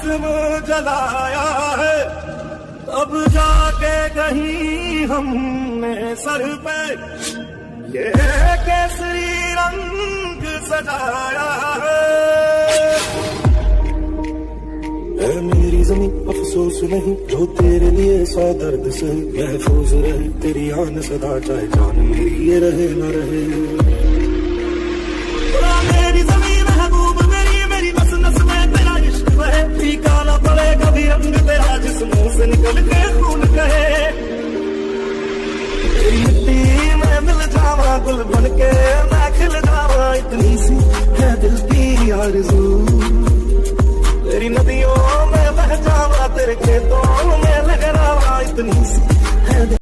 जख्म जलाया है, तब जाके कहीं हमने सर पे ये केसरी रंग सजाया है। मेरी जमीन अफसोस नहीं जो तेरे लिए सौ दर्द से महफूज रहे, तेरी आन सदा चाहे जान मेरी ये रहे न रहे। मेरी जमीन महबूब मेरी, मेरी नस नस में तेरा इश्क है, फीका न पड़े कभी रंग तेरा जिस मुंह से निकल के खून कहे। मिट्टी में मिल जावा गुल बन के मैं खिल जावा, इतनी सी है दिल की आरज़ू। तेरी नदियों में बह जावा, तेरे खेतों में लहरावा, इतनी सी है